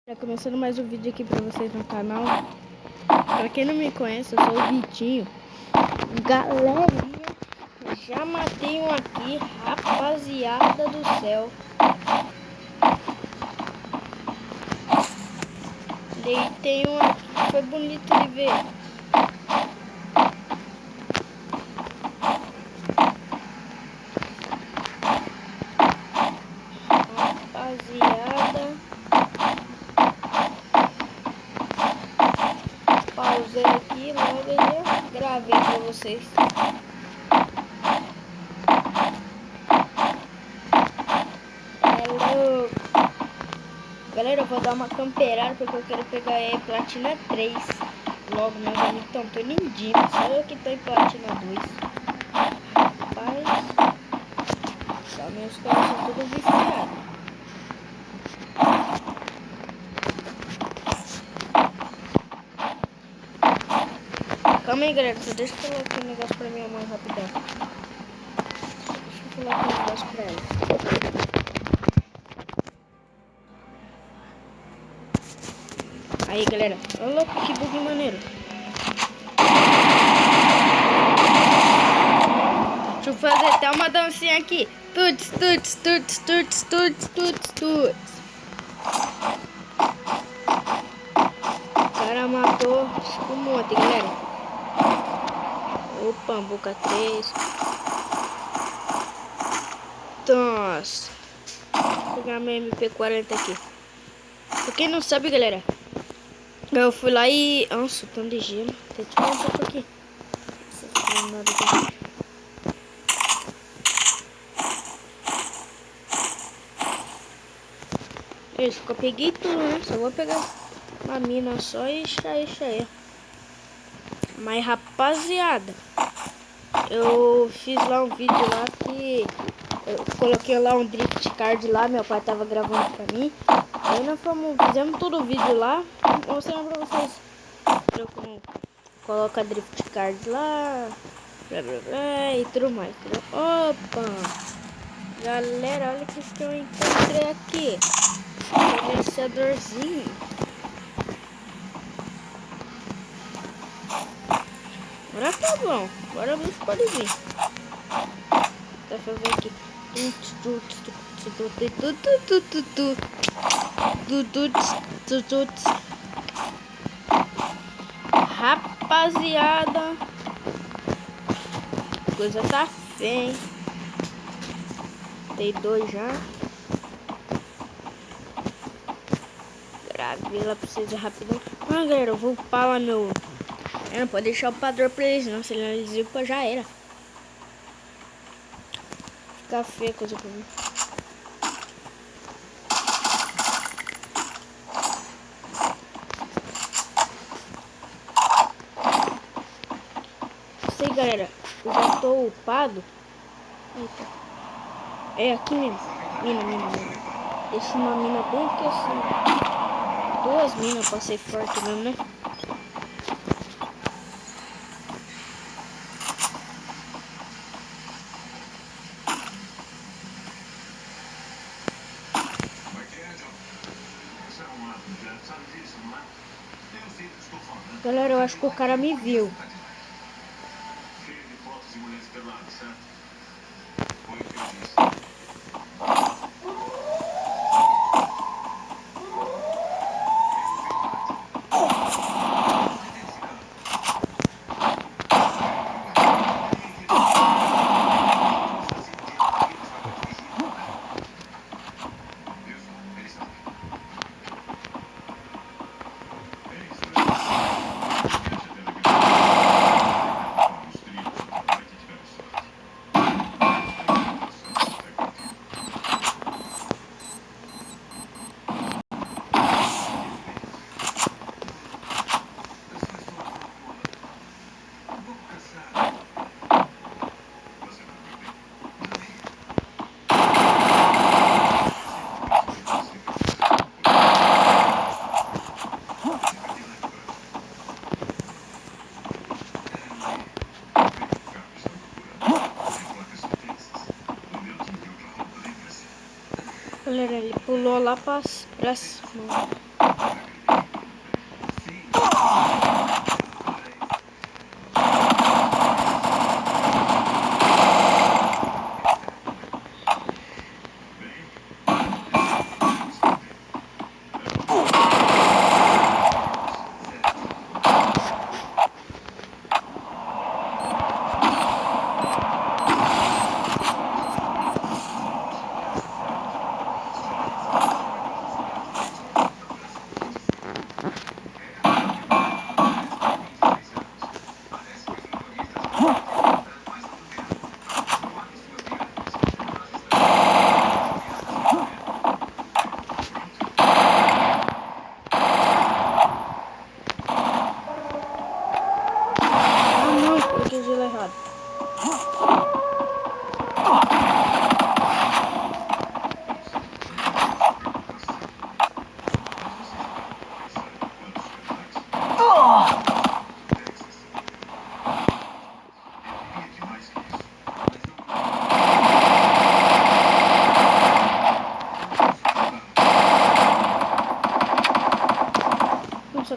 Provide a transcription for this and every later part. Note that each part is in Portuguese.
Tá começando mais um vídeo aqui pra vocês no canal. Pra quem não me conhece, eu sou o Vitinho. Galerinha, já matei um aqui, rapaziada do céu. Deitei um aqui, foi bonito de ver. Rapaziada, pausei aqui, logo já gravei pra vocês. Hello. Galera, eu vou dar uma camperada porque eu quero pegar Platina 3. Logo, meus amigos estão tudo em Dino, só eu que tô em Platina 2. Rapaz, só meus caras são tudo viciados. Calma aí, galera, só deixa eu falar aqui um negócio pra minha mãe rapidão. Deixa eu falar aqui um negócio pra ela. Aí, galera, olha louco, que bug maneiro. Deixa eu fazer até uma dancinha aqui. Tuts, tuts, tuts, tuts, tuts, tuts, tuts. O cara matou um monte, galera. Opa, boca 3. Nossa. Vou pegar minha MP40 aqui. Pra quem não sabe, galera, eu fui lá e... Nossa, tão de gelo. Tem que tirar um pouco aqui. Isso, que eu peguei tudo, né? Só vou pegar uma mina só e aí. Mas, rapaziada, eu fiz lá um vídeo lá que... Eu coloquei lá um drift card lá, meu pai tava gravando pra mim. Aí nós fizemos todo o vídeo lá, mostrando pra vocês como coloca drift card lá, blá blá blá e tudo mais. Opa! Galera, olha o que eu encontrei aqui. Gerenciadorzinho. Agora tá bom, agora o bicho pode vir. Tá fazendo aqui. Rapaziada, coisa tá feia, hein? Tem 2 já. Gravei lá pra vocês rapidão. Ah, galera, eu vou upar lá meu... não pode deixar o padrão pra eles não, se eles upam já era. Fica feia a coisa pra mim. Sei, galera, eu já tô upado. Eita. É aqui mesmo. Mina. Deixa uma mina bem aqui assim. 2 minas pra ser forte mesmo, né? Galera, eu acho que o cara me viu. Galera, ele pulou lá pra cima.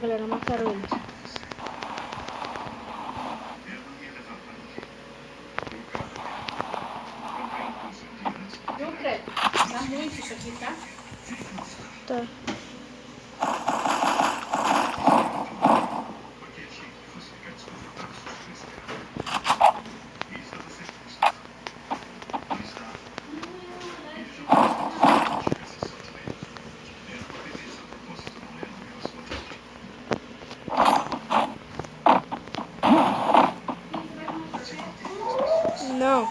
galera, mataram ele. Viu, Credo? Tá muito isso aqui, tá? Tá. Não.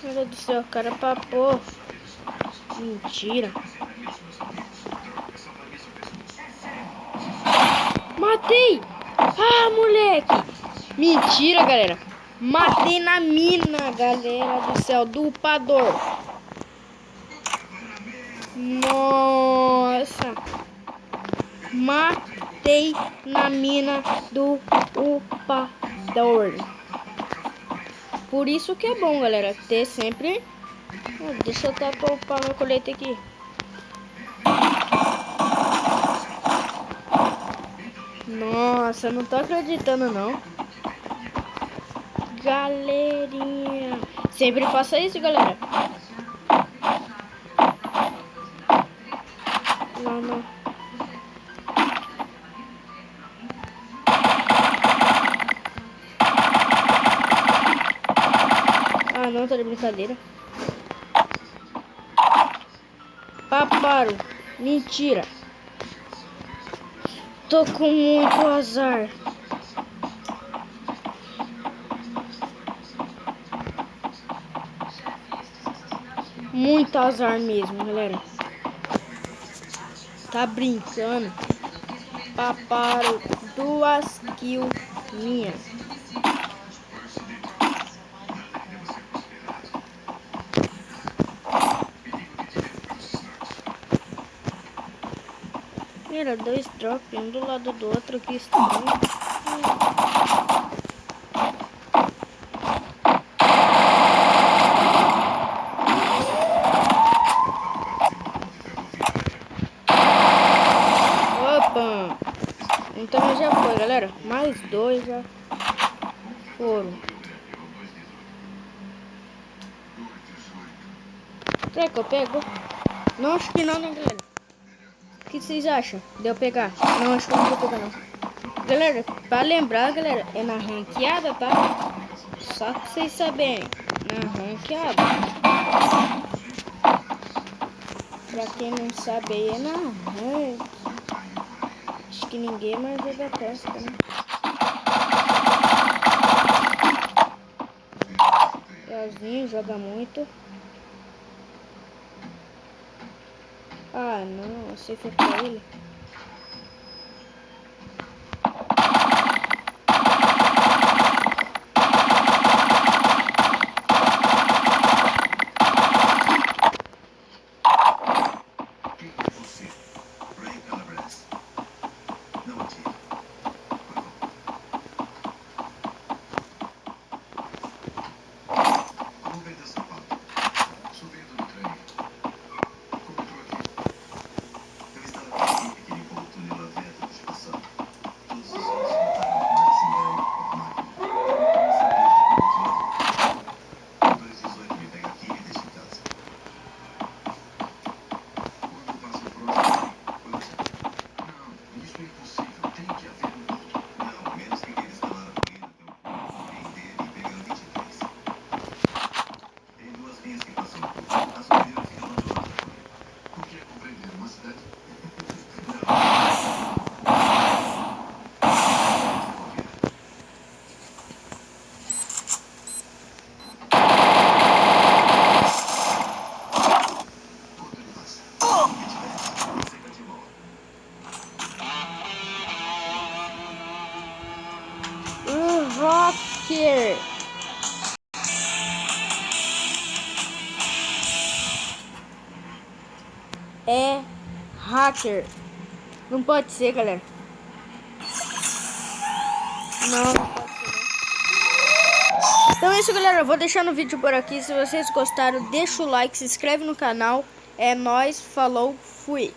Meu Deus do céu, cara, papou. Mentira. Matei! Ah, moleque! Mentira, galera. Matei na mina, galera do céu, do upador. Nossa. Matei na mina do upador. Por isso que é bom, galera, ter sempre... deixa eu até poupar meu colete aqui. Nossa, não tô acreditando não. Galerinha. Sempre faça isso, galera. Não, não. Ah, não, tá de brincadeira. Paparo. Mentira. Tô com muito azar. Muito azar mesmo, galera. Tá brincando. Paparo. 2 kills minha. Era 2 drops, um do lado do outro, que estranho. Opa! Então já foi, galera. Mais 2 já foram. Será que eu pego? Não, acho que não, né, galera? O que vocês acham de eu pegar? Não, acho que eu não vou pegar, não. Galera, pra lembrar, galera, é na ranqueada, tá? Só pra vocês saberem. Na ranqueada. Pra quem não sabe, aí é na ranqueada. Acho que ninguém mais joga pesca, né? Leozinho joga muito. Ah, não, você foi pra ele. Rocker. É hacker. Não pode ser, galera. Não pode ser, não. Então é isso, galera. Eu vou deixando o vídeo por aqui. Se vocês gostaram, deixa o like, se inscreve no canal. É nóis, falou, fui.